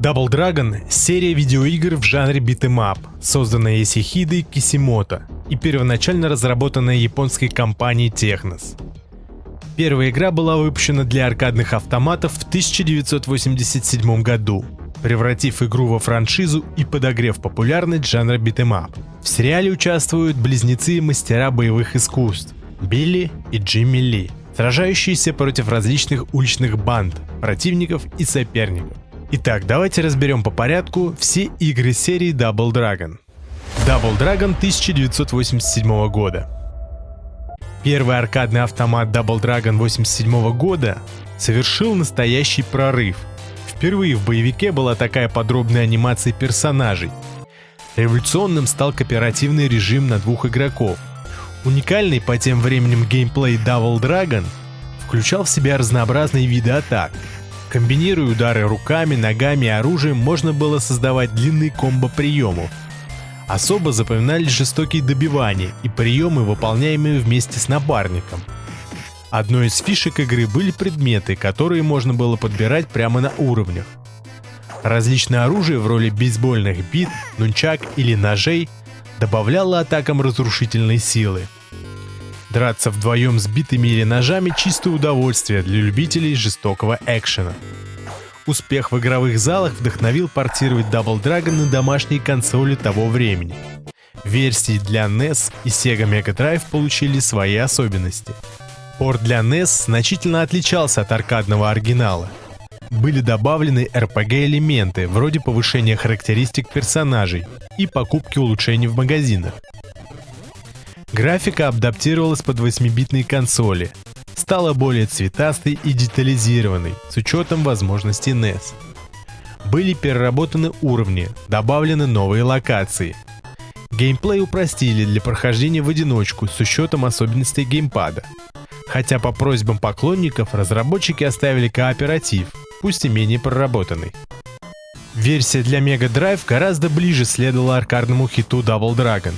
Double Dragon — серия видеоигр в жанре beat'em up, созданная Йосихидэ Кисимото и первоначально разработанная японской компанией Technos. Первая игра была выпущена для аркадных автоматов в 1987 году, превратив игру во франшизу и подогрев популярность жанра beat'em up. В сериале участвуют близнецы-мастера боевых искусств Билли и Джимми Ли, сражающиеся против различных уличных банд, противников и соперников. Итак, давайте разберем по порядку все игры серии Double Dragon. Double Dragon 1987 года. Первый аркадный автомат Double Dragon 1987 года совершил настоящий прорыв. Впервые в боевике была такая подробная анимация персонажей. Революционным стал кооперативный режим на 2 игроков. Уникальный по тем временам геймплей Double Dragon включал в себя разнообразные виды атак. Комбинируя удары руками, ногами и оружием, можно было создавать длинные комбо-приемов. Особо запоминались жестокие добивания и приемы, выполняемые вместе с напарником. Одной из фишек игры были предметы, которые можно было подбирать прямо на уровнях. Различное оружие в роли бейсбольных бит, нунчак или ножей добавляло атакам разрушительной силы. Драться вдвоем с битами или ножами – чистое удовольствие для любителей жестокого экшена. Успех в игровых залах вдохновил портировать Double Dragon на домашние консоли того времени. Версии для NES и Sega Mega Drive получили свои особенности. Порт для NES значительно отличался от аркадного оригинала. Были добавлены RPG-элементы, вроде повышения характеристик персонажей и покупки улучшений в магазинах. Графика адаптировалась под 8-битные консоли, стала более цветастой и детализированной, с учетом возможностей NES. Были переработаны уровни, добавлены новые локации. Геймплей упростили для прохождения в одиночку с учетом особенностей геймпада. Хотя по просьбам поклонников разработчики оставили кооператив, пусть и менее проработанный. Версия для Mega Drive гораздо ближе следовала аркадному хиту Double Dragon.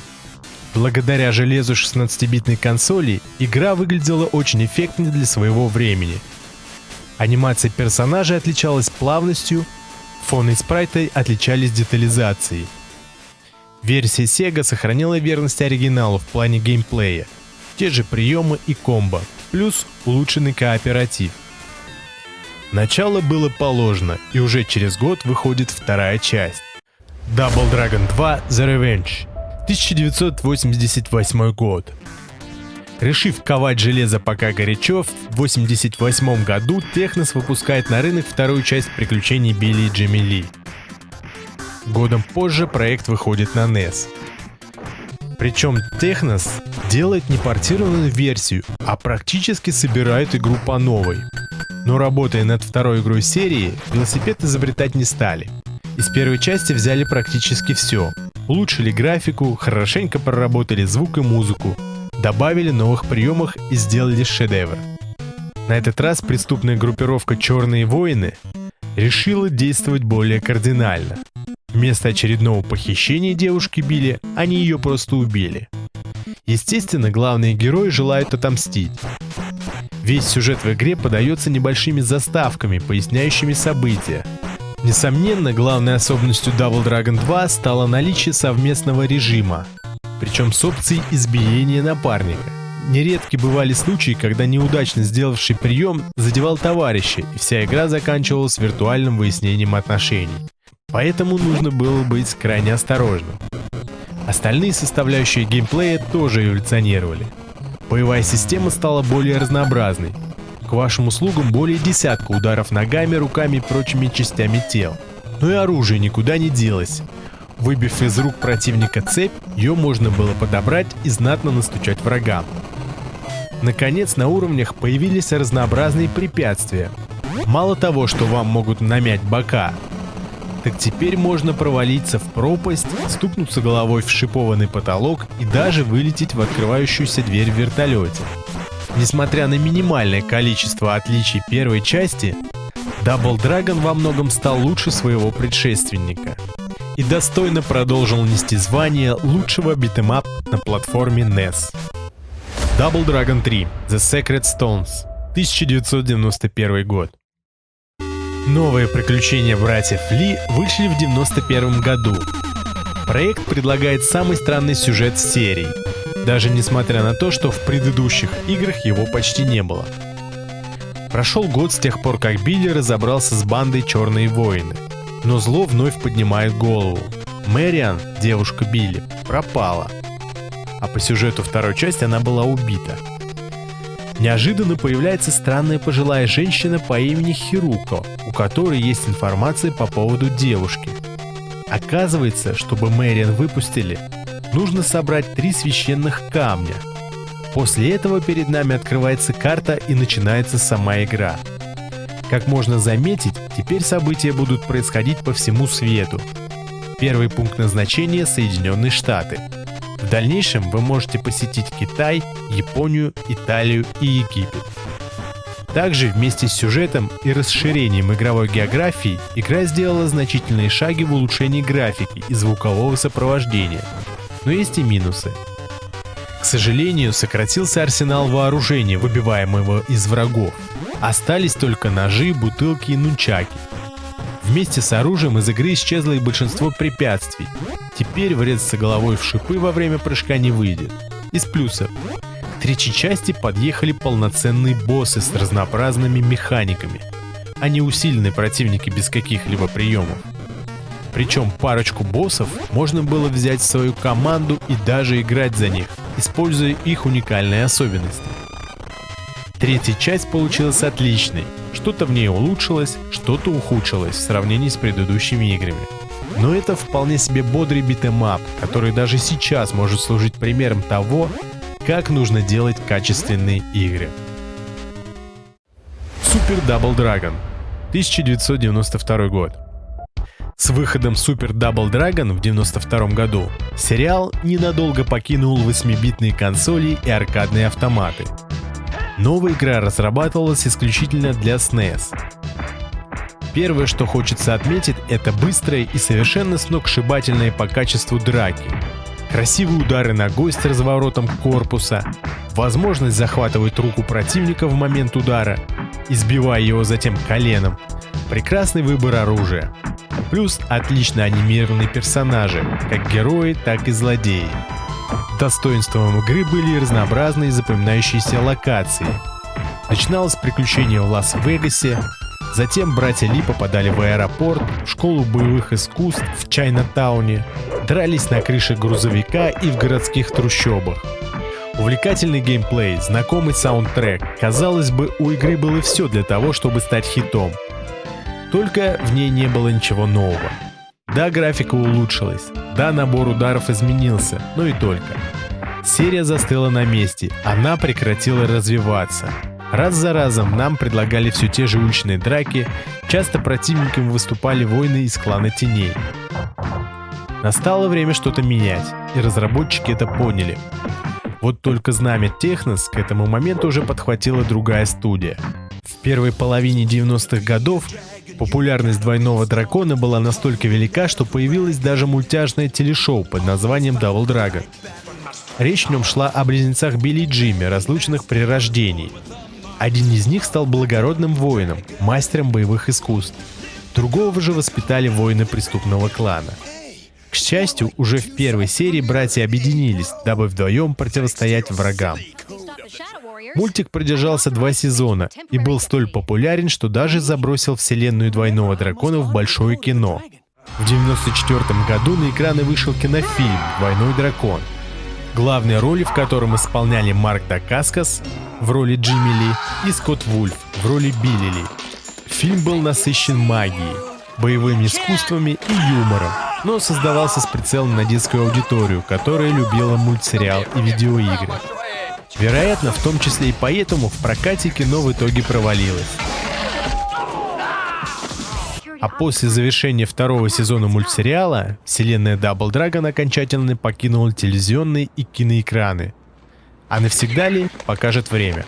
Благодаря железу 16-битной консоли игра выглядела очень эффектно для своего времени. Анимация персонажей отличалась плавностью, фон и спрайты отличались детализацией. Версия Sega сохранила верность оригиналу в плане геймплея, те же приемы и комбо, плюс улучшенный кооператив. Начало было положено, и уже через год выходит вторая часть. Double Dragon 2 The Revenge. 1988 год. Решив ковать железо пока горячо, в 1988 году Technos выпускает на рынок вторую часть приключений Билли и Джимми Ли. Годом позже проект выходит на NES. Причем Technos делает не портированную версию, а практически собирает игру по новой. Но работая над второй игрой серии, велосипед изобретать не стали. Из первой части взяли практически все. Улучшили графику, хорошенько проработали звук и музыку, добавили новых приемов и сделали шедевр. На этот раз преступная группировка «Черные воины» решила действовать более кардинально. Вместо очередного похищения девушки Билли, они ее просто убили. Естественно, главные герои желают отомстить. Весь сюжет в игре подается небольшими заставками, поясняющими события. Несомненно, главной особенностью Double Dragon 2 стало наличие совместного режима, причем с опцией избиения напарника. Нередки бывали случаи, когда неудачно сделавший прием задевал товарища, и вся игра заканчивалась виртуальным выяснением отношений. Поэтому нужно было быть крайне осторожным. Остальные составляющие геймплея тоже эволюционировали. Боевая система стала более разнообразной. К вашим услугам более десятка ударов ногами, руками и прочими частями тел. Но и оружие никуда не делось. Выбив из рук противника цепь, ее можно было подобрать и знатно настучать врагам. Наконец, на уровнях появились разнообразные препятствия. Мало того, что вам могут намять бока, так теперь можно провалиться в пропасть, стукнуться головой в шипованный потолок и даже вылететь в открывающуюся дверь в вертолете. Несмотря на минимальное количество отличий первой части, Double Dragon во многом стал лучше своего предшественника и достойно продолжил нести звание лучшего битэмап на платформе NES. Double Dragon 3 The Sacred Stones, 1991 год. Новые приключения братьев Ли вышли в 1991 году. Проект предлагает самый странный сюжет серии, даже несмотря на то, что в предыдущих играх его почти не было. Прошел год с тех пор, как Билли разобрался с бандой Черные Воины, но зло вновь поднимает голову. Мэриан, девушка Билли, пропала, а по сюжету второй части она была убита. Неожиданно появляется странная пожилая женщина по имени Хируко, у которой есть информация по поводу девушки. Оказывается, чтобы Мэриан выпустили, нужно собрать 3 священных камня. После этого перед нами открывается карта и начинается сама игра. Как можно заметить, теперь события будут происходить по всему свету. Первый пункт назначения — Соединенные Штаты. В дальнейшем вы можете посетить Китай, Японию, Италию и Египет. Также вместе с сюжетом и расширением игровой географии игра сделала значительные шаги в улучшении графики и звукового сопровождения. Но есть и минусы. К сожалению, сократился арсенал вооружения, выбиваемого из врагов. Остались только ножи, бутылки и нунчаки. Вместе с оружием из игры исчезло и большинство препятствий. Теперь врезаться головой в шипы во время прыжка не выйдет. Из плюсов. К третьей части подъехали полноценные боссы с разнообразными механиками, а не усиленные противники без каких-либо приемов. Причем парочку боссов можно было взять в свою команду и даже играть за них, используя их уникальные особенности. Третья часть получилась отличной. Что-то в ней улучшилось, что-то ухудшилось в сравнении с предыдущими играми. Но это вполне себе бодрый битэмап, который даже сейчас может служить примером того, как нужно делать качественные игры. Super Double Dragon, 1992 год. С выходом Super Double Dragon в 1992 году сериал ненадолго покинул 8-битные консоли и аркадные автоматы. Новая игра разрабатывалась исключительно для SNES. Первое, что хочется отметить, это быстрые и совершенно сногсшибательные по качеству драки. Красивые удары ногой с разворотом корпуса, возможность захватывать руку противника в момент удара, избивая его затем коленом, прекрасный выбор оружия. Плюс отлично анимированные персонажи, как герои, так и злодеи. Достоинством игры были разнообразные запоминающиеся локации. Начиналось приключение в Лас-Вегасе, затем братья Ли попадали в аэропорт, в школу боевых искусств в Чайна-тауне, дрались на крыше грузовика и в городских трущобах. Увлекательный геймплей, знакомый саундтрек. Казалось бы, у игры было все для того, чтобы стать хитом. Только в ней не было ничего нового. Да, графика улучшилась, да, набор ударов изменился, но и только. Серия застыла на месте, она прекратила развиваться. Раз за разом нам предлагали все те же уличные драки, часто противниками выступали воины из клана Теней. Настало время что-то менять, и разработчики это поняли. Вот только знамя Технос к этому моменту уже подхватила другая студия. В первой половине 90-х годов популярность Двойного Дракона была настолько велика, что появилось даже мультяшное телешоу под названием Double Dragon. Речь в нем шла о близнецах Билли и Джимми, разлученных при рождении. Один из них стал благородным воином, мастером боевых искусств. Другого же воспитали воины преступного клана. К счастью, уже в первой серии братья объединились, дабы вдвоем противостоять врагам. Мультик продержался 2 сезона и был столь популярен, что даже забросил вселенную Двойного Дракона в большое кино. В 1994 году на экраны вышел кинофильм «Двойной Дракон», главные роли в котором исполняли Марк Дакаскос в роли Джимми Ли и Скотт Вульф в роли Билли Ли. Фильм был насыщен магией, боевыми искусствами и юмором, но создавался с прицелом на детскую аудиторию, которая любила мультсериал и видеоигры. Вероятно, в том числе и поэтому в прокате кино в итоге провалилось. А после завершения второго сезона мультсериала, вселенная Double Dragon окончательно покинула телевизионные и киноэкраны. А навсегда ли, покажет время.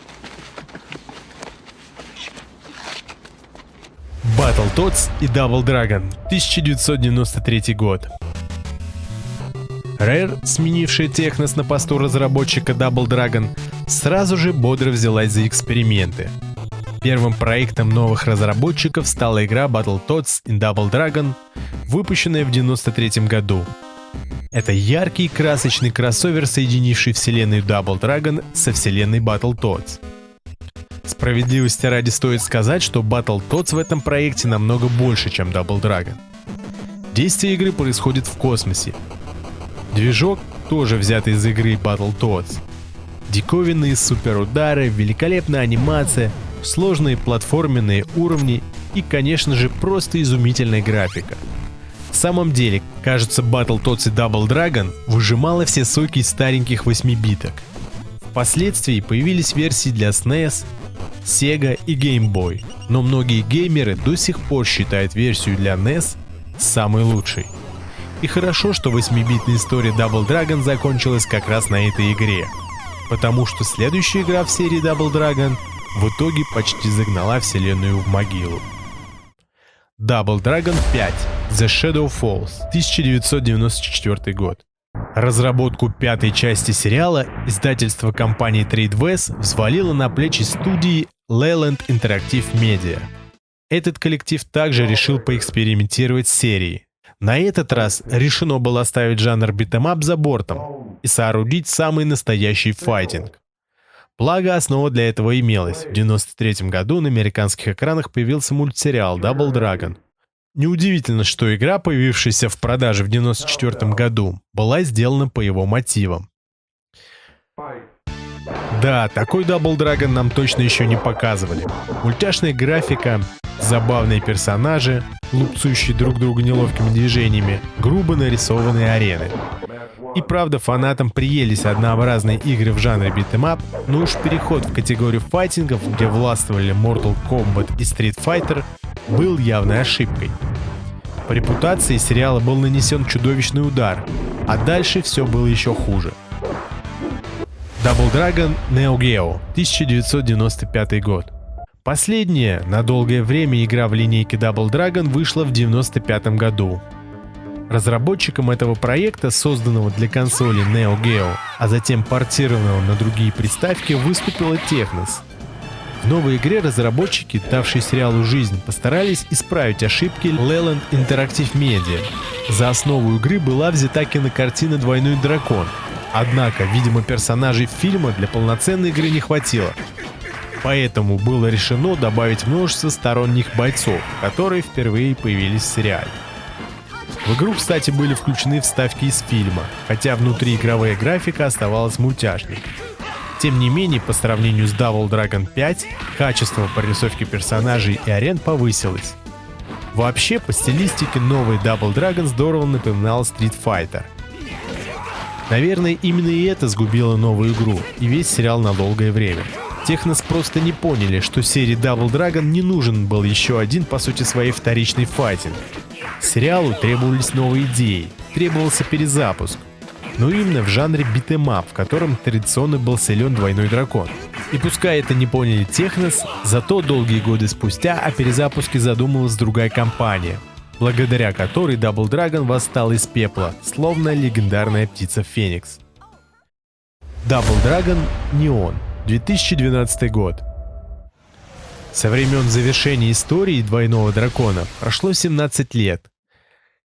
Battletoads и Double Dragon, 1993 год. Rare, сменившая Технос на посту разработчика Double Dragon, сразу же бодро взялась за эксперименты. Первым проектом новых разработчиков стала игра Battletoads in Double Dragon, выпущенная в 1993 году. Это яркий красочный кроссовер, соединивший вселенную Double Dragon со вселенной Battletoads. Справедливости ради стоит сказать, что Battletoads в этом проекте намного больше, чем Double Dragon. Действие игры происходит в космосе. Движок тоже взят из игры Battletoads. Диковинные суперудары, великолепная анимация, сложные платформенные уровни и, конечно же, просто изумительная графика. В самом деле, кажется, Battletoads и Double Dragon выжимала все соки из стареньких 8-биток. Впоследствии появились версии для SNES, Sega и Game Boy, но многие геймеры до сих пор считают версию для NES самой лучшей. И хорошо, что 8-битная история Double Dragon закончилась как раз на этой игре, потому что следующая игра в серии Double Dragon в итоге почти загнала вселенную в могилу. Double Dragon 5 The Shadow Falls, 1994 год. Разработку пятой части сериала издательство компании Tradewest взвалило на плечи студии Leyland Interactive Media. Этот коллектив также решил поэкспериментировать с серией. На этот раз решено было оставить жанр битэмап за бортом и соорудить самый настоящий файтинг. Благо, основа для этого имелась. В 1993 году на американских экранах появился мультсериал Double Dragon. Неудивительно, что игра, появившаяся в продаже в 1994 году, была сделана по его мотивам. Да, такой Double Dragon нам точно еще не показывали. Мультяшная графика, забавные персонажи, лупцующие друг друга неловкими движениями, грубо нарисованные арены. И правда, фанатам приелись однообразные игры в жанре битэмап, но уж переход в категорию файтингов, где властвовали Mortal Kombat и Street Fighter, был явной ошибкой. По репутации сериала был нанесен чудовищный удар, а дальше все было еще хуже. Double Dragon Neo Geo, 1995 год. Последняя, на долгое время игра в линейке Double Dragon вышла в 1995 году. Разработчиком этого проекта, созданного для консоли Neo Geo, а затем портированного на другие приставки, выступила Technos. В новой игре разработчики, давшие сериалу жизнь, постарались исправить ошибки Leyland Interactive Media. За основу игры была взята кинокартина «Двойной дракон». Однако, видимо, персонажей фильма для полноценной игры не хватило. Поэтому было решено добавить множество сторонних бойцов, которые впервые появились в сериале. В игру, кстати, были включены вставки из фильма, хотя внутриигровая графика оставалась мультяшной. Тем не менее, по сравнению с Double Dragon 5, качество прорисовки персонажей и арен повысилось. Вообще, по стилистике новый Double Dragon здорово напоминал Street Fighter. Наверное, именно и это сгубило новую игру и весь сериал на долгое время. Technos просто не поняли, что серии Double Dragon не нужен был еще один, по сути своей, вторичный файтинг. Сериалу требовались новые идеи, требовался перезапуск. Но именно в жанре битэмап, в котором традиционно был силен Двойной дракон. И пускай это не поняли Technos, зато долгие годы спустя о перезапуске задумалась другая компания, благодаря которой Double Dragon восстал из пепла, словно легендарная птица Феникс. Double Dragon Neon, 2012 год. Со времен завершения истории Двойного дракона прошло 17 лет.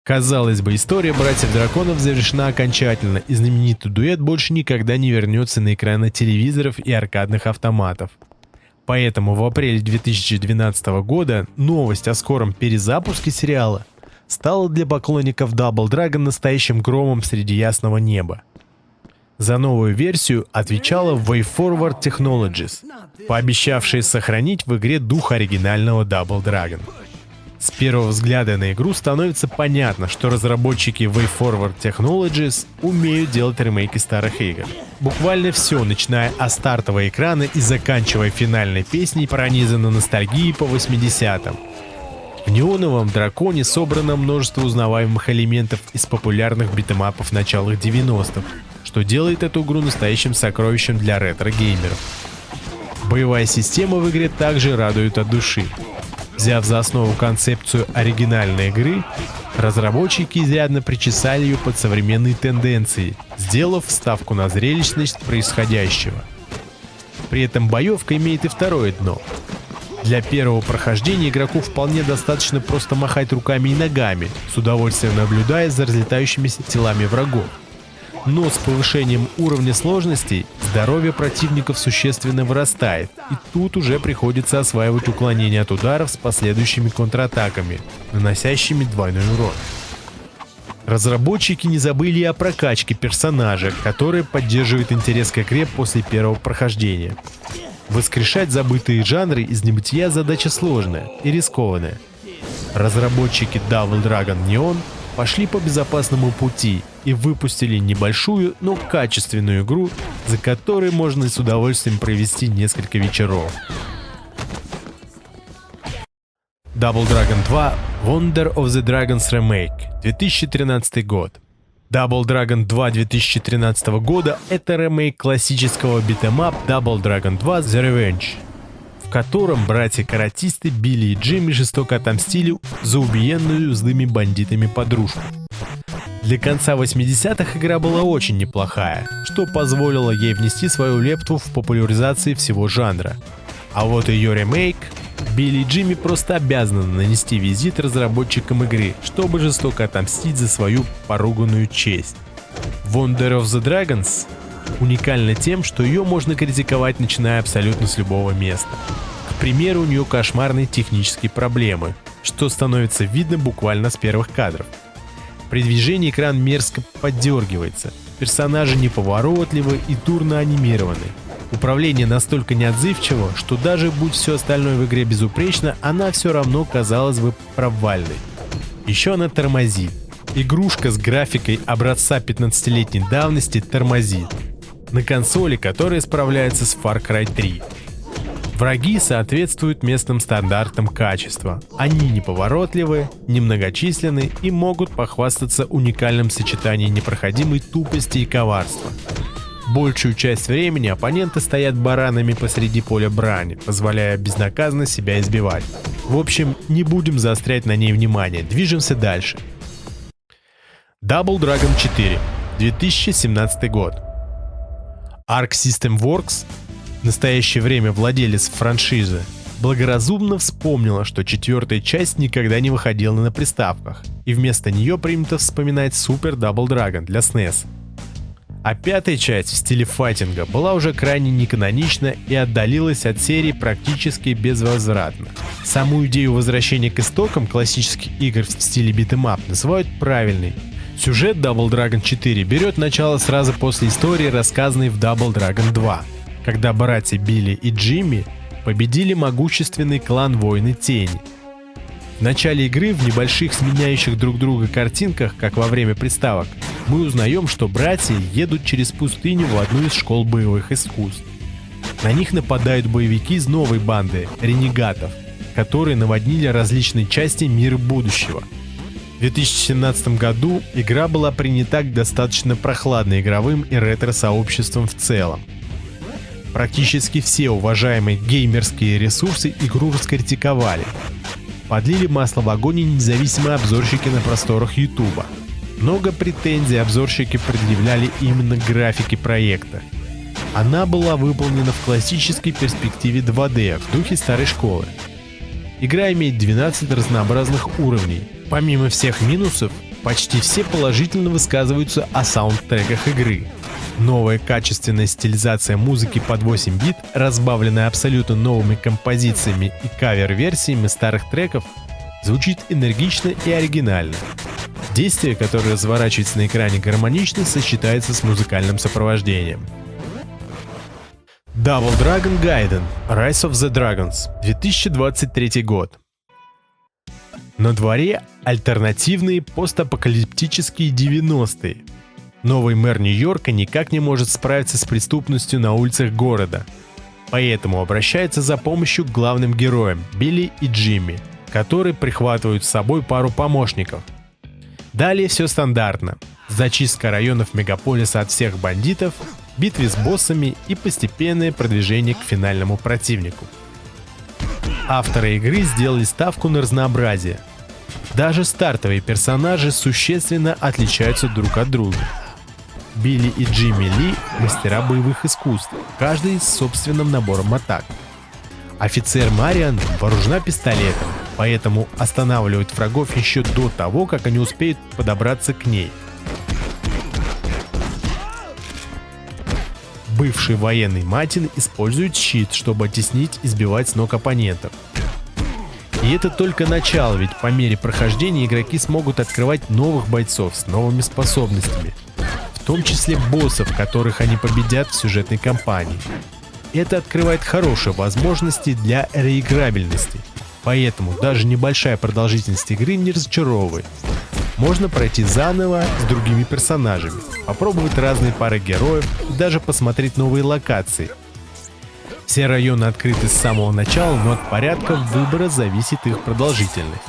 Казалось бы, история братьев-драконов завершена окончательно, и знаменитый дуэт больше никогда не вернется на экраны телевизоров и аркадных автоматов. Поэтому в апреле 2012 года новость о скором перезапуске сериала стала для поклонников Double Dragon настоящим громом среди ясного неба. За новую версию отвечала WayForward Technologies, пообещавшая сохранить в игре дух оригинального Double Dragon. С первого взгляда на игру становится понятно, что разработчики WayForward Technologies умеют делать ремейки старых игр. Буквально все, начиная от стартового экрана и заканчивая финальной песней, пронизано ностальгией по 80-м. В неоновом драконе собрано множество узнаваемых элементов из популярных битэмапов начала 90-х, что делает эту игру настоящим сокровищем для ретро-геймеров. Боевая система в игре также радует от души. Взяв за основу концепцию оригинальной игры, разработчики изрядно причесали ее под современные тенденции, сделав ставку на зрелищность происходящего. При этом боевка имеет и второе дно. Для первого прохождения игроку вполне достаточно просто махать руками и ногами, с удовольствием наблюдая за разлетающимися телами врагов. Но с повышением уровня сложности здоровье противников существенно вырастает, и тут уже приходится осваивать уклонение от ударов с последующими контратаками, наносящими двойной урон. Разработчики не забыли и о прокачке персонажа, которая поддерживает интерес к игре после первого прохождения. Воскрешать забытые жанры из небытия задача сложная и рискованная. Разработчики Double Dragon Neon пошли по безопасному пути и выпустили небольшую, но качественную игру, за которой можно с удовольствием провести несколько вечеров. Double Dragon 2 Wonder of the Dragons Remake, 2013 год. Double Dragon 2 2013 года — это ремейк классического битэмап Double Dragon 2 The Revenge, в котором братья-каратисты Билли и Джимми жестоко отомстили за убиенную злыми бандитами подружку. Для конца 80-х игра была очень неплохая, что позволило ей внести свою лепту в популяризацию всего жанра. А вот ее ремейк Билли и Джимми просто обязаны нанести визит разработчикам игры, чтобы жестоко отомстить за свою поруганную честь. Wonder of the Dragons уникальна тем, что ее можно критиковать, начиная абсолютно с любого места. К примеру, у нее кошмарные технические проблемы, что становится видно буквально с первых кадров. При движении экран мерзко поддергивается, персонажи неповоротливы и дурно анимированы. Управление настолько неотзывчиво, что даже будь все остальное в игре безупречно, она все равно казалась бы провальной. Еще она тормозит. Игрушка с графикой образца 15-летней давности тормозит. На консоли, которая справляется с Far Cry 3. Враги соответствуют местным стандартам качества. Они неповоротливы, немногочисленны и могут похвастаться уникальным сочетанием непроходимой тупости и коварства. Большую часть времени оппоненты стоят баранами посреди поля брани, позволяя безнаказанно себя избивать. В общем, не будем заострять на ней внимание, движемся дальше. Double Dragon 4, 2017 год. Arc System Works, в настоящее время владелец франшизы, благоразумно вспомнила, что четвертая часть никогда не выходила на приставках, и вместо нее принято вспоминать Super Double Dragon для SNES. А пятая часть в стиле файтинга была уже крайне неканонична и отдалилась от серии практически безвозвратно. Саму идею возвращения к истокам классических игр в стиле битэмап называют правильной. Сюжет Double Dragon 4 берет начало сразу после истории, рассказанной в Double Dragon 2, когда братья Билли и Джимми победили могущественный клан Воины Тени. В начале игры в небольших сменяющих друг друга картинках, как во время приставок, мы узнаем, что братья едут через пустыню в одну из школ боевых искусств. На них нападают боевики из новой банды — ренегатов, которые наводнили различные части мира будущего. В 2017 году игра была принята достаточно прохладно игровым и ретро-сообществом в целом. Практически все уважаемые геймерские ресурсы игру раскритиковали. Подлили масло в огонь и независимые обзорщики на просторах YouTube. Много претензий обзорщики предъявляли именно к графике проекта. Она была выполнена в классической перспективе 2D в духе старой школы. Игра имеет 12 разнообразных уровней. Помимо всех минусов, почти все положительно высказываются о саундтреках игры. Новая качественная стилизация музыки под 8 бит, разбавленная абсолютно новыми композициями и кавер-версиями старых треков, звучит энергично и оригинально. Действие, которое разворачивается на экране гармонично, сочетается с музыкальным сопровождением. Double Dragon Gaiden Rise of the Dragons, 2023 год. На дворе альтернативные постапокалиптические 90-е. Новый мэр Нью-Йорка никак не может справиться с преступностью на улицах города, поэтому обращается за помощью к главным героям Билли и Джимми, которые прихватывают с собой пару помощников. Далее все стандартно: зачистка районов мегаполиса от всех бандитов, битвы с боссами и постепенное продвижение к финальному противнику. Авторы игры сделали ставку на разнообразие. Даже стартовые персонажи существенно отличаются друг от друга. Билли и Джимми Ли — мастера боевых искусств, каждый с собственным набором атак. Офицер Мариан вооружена пистолетом, поэтому останавливает врагов еще до того, как они успеют подобраться к ней. Бывший военный Матин использует щит, чтобы оттеснить и сбивать с ног оппонентов. И это только начало, ведь по мере прохождения игроки смогут открывать новых бойцов с новыми способностями, в том числе боссов, которых они победят в сюжетной кампании. Это открывает хорошие возможности для реиграбельности, поэтому даже небольшая продолжительность игры не разочаровывает. Можно пройти заново с другими персонажами, попробовать разные пары героев и даже посмотреть новые локации. Все районы открыты с самого начала, но от порядка выбора зависит их продолжительность.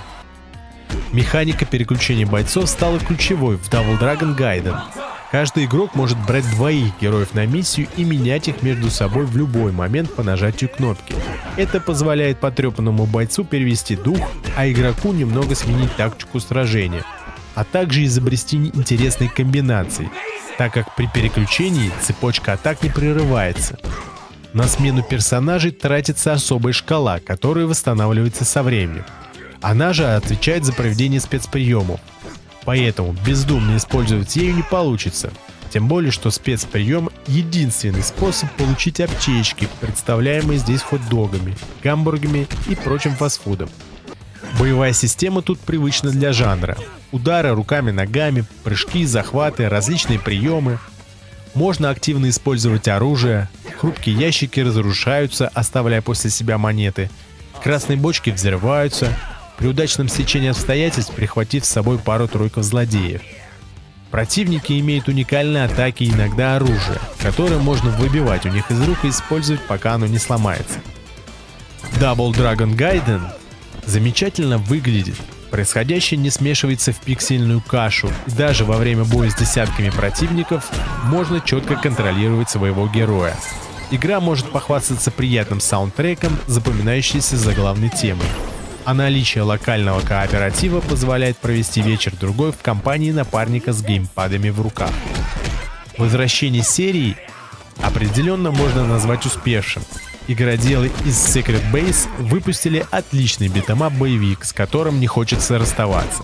Механика переключения бойцов стала ключевой в Double Dragon Gaiden. Каждый игрок может брать двоих героев на миссию и менять их между собой в любой момент по нажатию кнопки. Это позволяет потрепанному бойцу перевести дух, а игроку немного сменить тактику сражения, а также изобрести интересные комбинации, так как при переключении цепочка атак не прерывается. На смену персонажей тратится особая шкала, которая восстанавливается со временем. Она же отвечает за проведение спецприемов, поэтому бездумно использовать ею не получится. Тем более, что спецприем — единственный способ получить аптечки, представляемые здесь хот-догами, гамбургами и прочим фастфудом. Боевая система тут привычна для жанра. Удары руками-ногами, прыжки, захваты, различные приемы. Можно активно использовать оружие, хрупкие ящики разрушаются, оставляя после себя монеты, красные бочки взрываются, при удачном стечении обстоятельств прихватив с собой пару-тройку злодеев. Противники имеют уникальные атаки и иногда оружие, которое можно выбивать у них из рук и использовать, пока оно не сломается. Double Dragon Gaiden замечательно выглядит. Происходящее не смешивается в пиксельную кашу, и даже во время боя с десятками противников можно четко контролировать своего героя. Игра может похвастаться приятным саундтреком, запоминающейся заглавной темой. А наличие локального кооператива позволяет провести вечер-другой в компании напарника с геймпадами в руках. Возвращение серии определенно можно назвать успешным. Игроделы из Secret Base выпустили отличный битэмап-боевик, с которым не хочется расставаться.